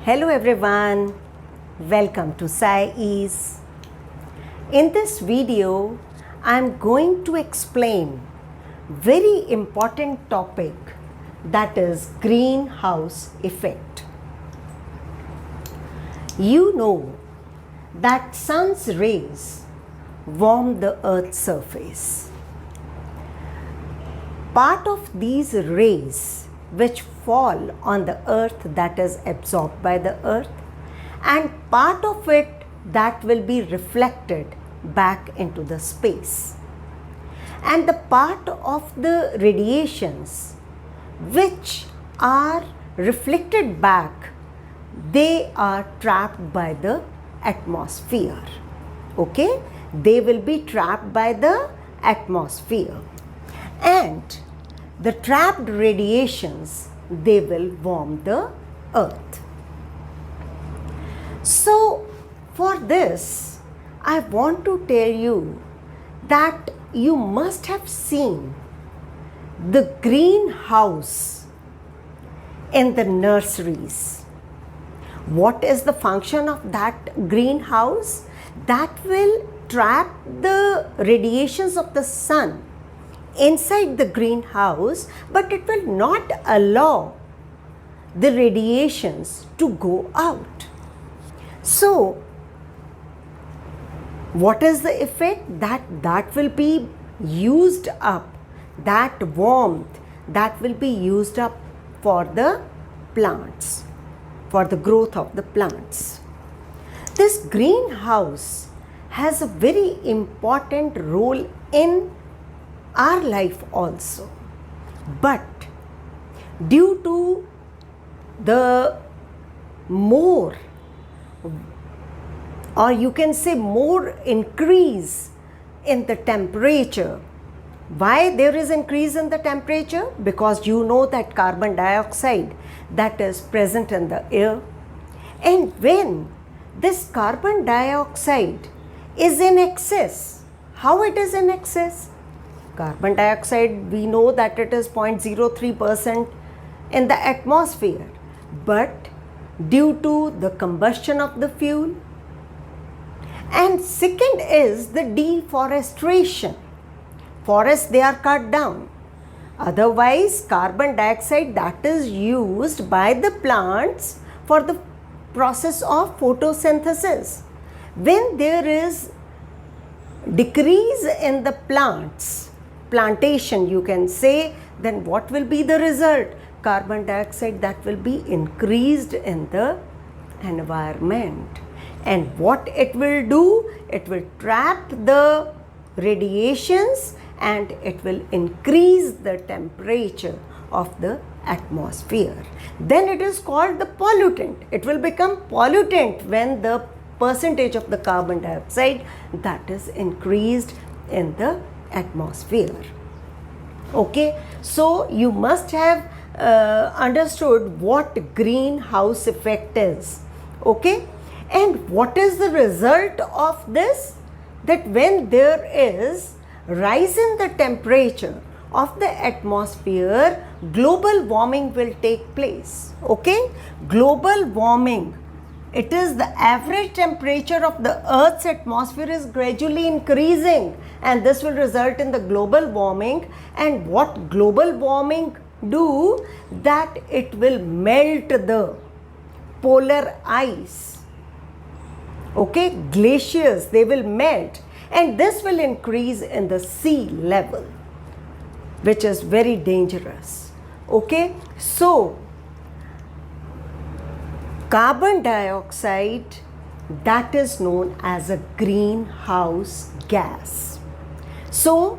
Hello everyone, welcome to SCI-EASE. In this video, I am going to explain very important topic, that is greenhouse effect. You know that sun's rays warm the earth's surface. Part of these rays which fall on the earth, that is absorbed by the earth, and part of it that will be reflected back into the space. And the part of the radiations which are reflected back, they are trapped by the atmosphere. Okay, they will be trapped by the atmosphere, and the trapped radiations, they will warm the earth. So for this, I want to tell you that you must have seen the greenhouse in the nurseries. What is the function of that greenhouse? That will trap the radiations of the sun inside the greenhouse, but it will not allow the radiations to go out. So what is the effect? That will be used up, that warmth that will be used up for the plants, for the growth of the plants. This greenhouse has a very important role in our life also, but due to the more, or you can say more increase in the temperature. Why there is increase in the temperature? Because you know that carbon dioxide that is present in the air, and when this carbon dioxide is in excess, how it is in excess? Carbon dioxide, we know that it is 0.03% in the atmosphere, but due to the combustion of the fuel, and second is the deforestation. Forests, they are cut down. Otherwise, carbon dioxide that is used by the plants for the process of photosynthesis. When there is decrease in the plantation, you can say, then what will be the result? Carbon dioxide that will be increased in the environment. And what it will do? It will trap the radiations and it will increase the temperature of the atmosphere. Then it is called the pollutant. It will become pollutant when the percentage of the carbon dioxide that is increased in the atmosphere. Okay, so you must have understood what greenhouse effect is. Okay, and what is the result of this? That when there is rise in the temperature of the atmosphere, global warming will take place. Okay, global warming, it is the average temperature of the earth's atmosphere is gradually increasing, and this will result in the global warming. And what global warming do? That it will melt the polar ice. Okay, glaciers, they will melt, and this will increase in the sea level, which is very dangerous. Okay, so carbon dioxide, that is known as a greenhouse gas. So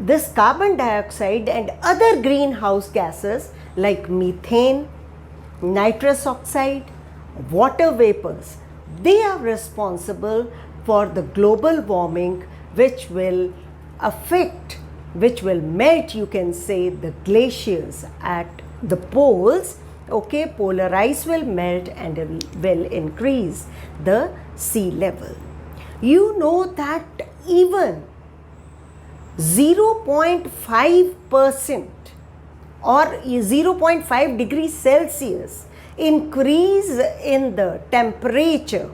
this carbon dioxide and other greenhouse gases like methane, nitrous oxide, water vapors, they are responsible for the global warming, which will affect, which will melt, you can say, the glaciers at the poles. Okay, polar ice will melt and will increase the sea level. You know that even 0.5% or 0.5 degrees Celsius increase in the temperature,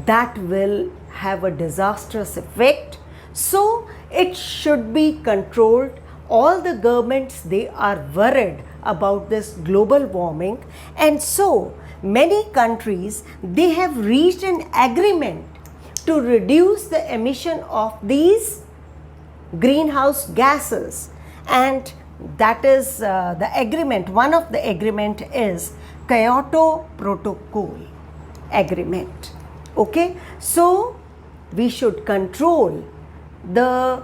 that will have a disastrous effect. So it should be controlled. All the governments, they are worried about this global warming, and so many countries, they have reached an agreement to reduce the emission of these greenhouse gases, and that is the agreement. One of the agreement is Kyoto Protocol agreement. Okay, so we should control the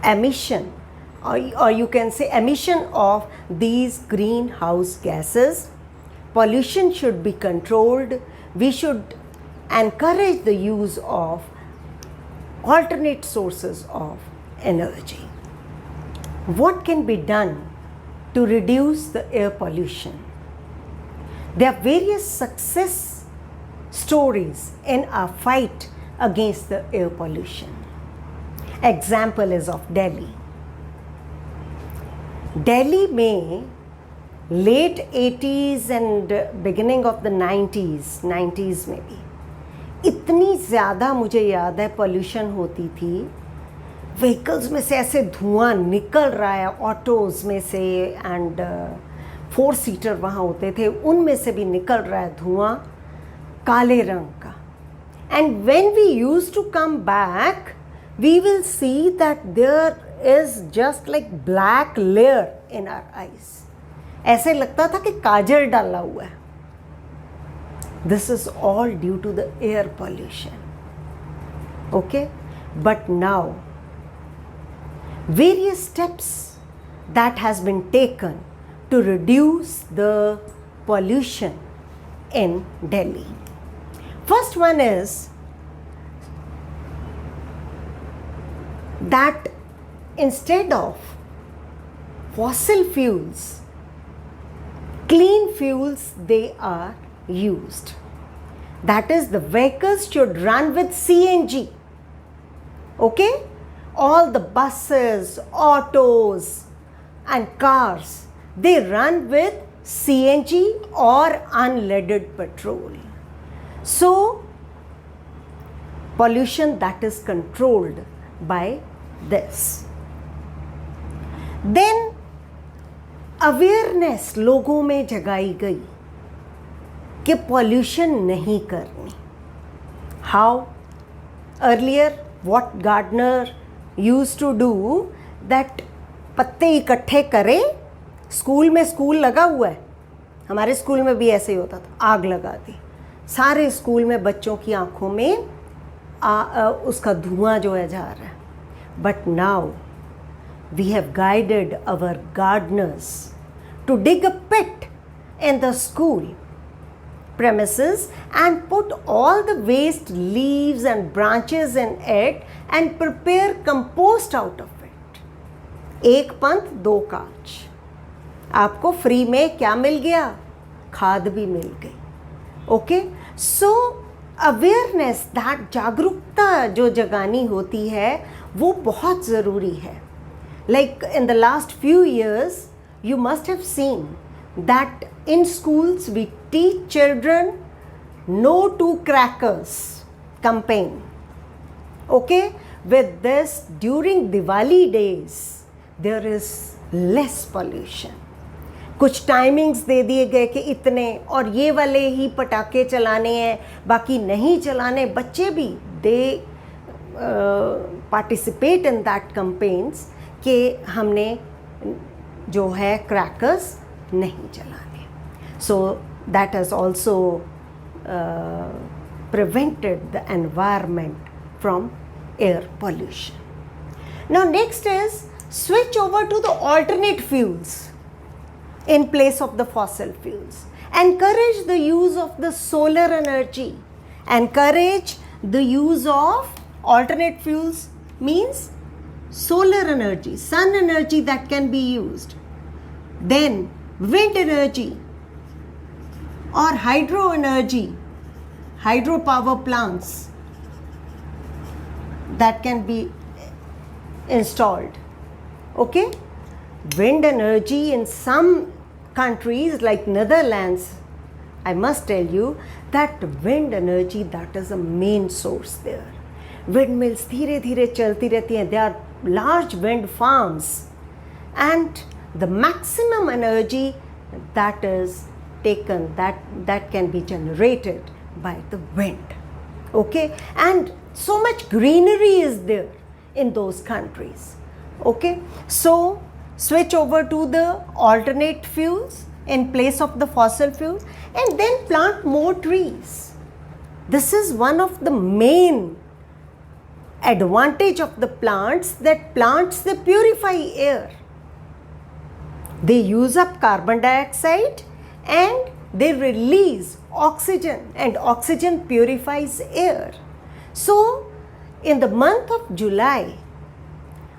emission, or you can say emission of these greenhouse gases. Pollution should be controlled. We should encourage the use of alternate sources of energy. What can be done to reduce the air pollution? There are various success stories in our fight against the air pollution. Example is of Delhi. Delhi में late 80s and beginning of the 90s में भी इतनी ज़्यादा मुझे याद है pollution होती थी. व्हीकल्स में से ऐसे धुआं निकल रहा है, ऑटोज़ में से, एंड 4 सीटर वहाँ होते थे, उनमें से भी निकल रहा है धुआं काले रंग का. And when we used to come back, we will see that there is just like black layer in our eyes. ऐसे लगता था कि काजल डाला हुआ है. This is all due to the air pollution. Okay, but now various steps that has been taken to reduce the pollution in Delhi. First one is that instead of fossil fuels, clean fuels they are used. That is, the vehicles should run with CNG. Okay, all the buses, autos and cars, they run with CNG or unleaded petrol. So pollution that is controlled by this. Then awareness लोगों में जगाई गई कि pollution नहीं करनी. How? Earlier what gardener used to do that, पत्ते इकट्ठे करें. स्कूल लगा हुआ है, हमारे स्कूल में भी ऐसे ही होता था. आग लगा दी, सारे स्कूल में बच्चों की आंखों में उसका धुआं जो है जा रहा है. But now we have guided our gardeners to dig a pit in the school premises and put all the waste leaves and branches in it and prepare compost out of it. एक पंथ दो काज. आपको free में क्या मिल गया? खाद भी मिल गई. ओके, सो अवेयरनेस, दैट जागरूकता जो जगानी होती है वो बहुत ज़रूरी है. Like in the last few years you must have seen that in schools we teach children no to crackers campaign. Okay, with this during Diwali days there is less pollution. कुछ timings दे दिए गए कि इतने और ये वाले ही पटाखे चलाने हैं, बाकी नहीं चलाने. बच्चे भी दे पार्टिसिपेट इन दैट कैंपेन्स कि हमने जो है क्रैकर्स नहीं चलाने. So that has also prevented the environment from air pollution. Now next is switch over to the alternate fuels in place of the fossil fuels. Encourage the use of the solar energy. Encourage the use of alternate fuels means solar energy, sun energy that can be used. Then wind energy or hydro energy, hydropower plants that can be installed. Okay, wind energy in some countries like Netherlands, I must tell you that wind energy, that is a main source there. Windmills धीरे धीरे चलती रहती हैं. There are large wind farms, and the maximum energy that is taken, that can be generated by the wind. Okay, and so much greenery is there in those countries. Okay, so switch over to the alternate fuels in place of the fossil fuels, and then plant more trees. This is one of the main advantage of the plants, that plants, they purify air. They use up carbon dioxide and they release oxygen, and oxygen purifies air. So in the month of July,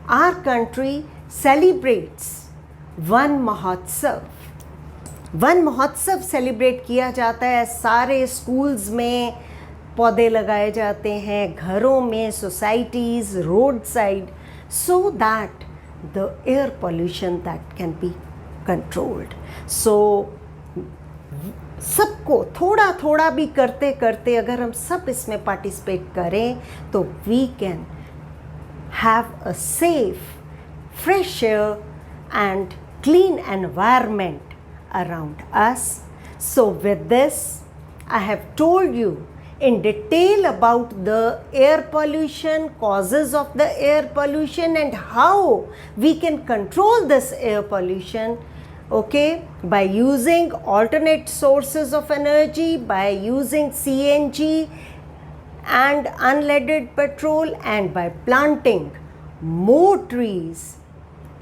our country celebrates Van Mahotsav. One महोत्सव celebrate किया जाता है. सारे schools में पौधे लगाए जाते हैं, घरों में, societies, road side, so that the air pollution that can be controlled. So सबको थोड़ा थोड़ा भी करते करते अगर हम सब इसमें पार्टिसिपेट करें तो we can have a safe, fresh air and clean environment around us. So with this, I have told you in detail about the air pollution, causes of the air pollution, and how we can control this air pollution, okay, by using alternate sources of energy, by using CNG and unleaded petrol, and by planting more trees.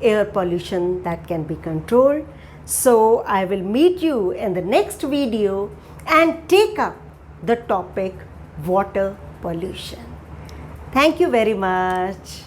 Air pollution that can be controlled. So I will meet you in the next video and take up the topic water pollution. Thank you very much.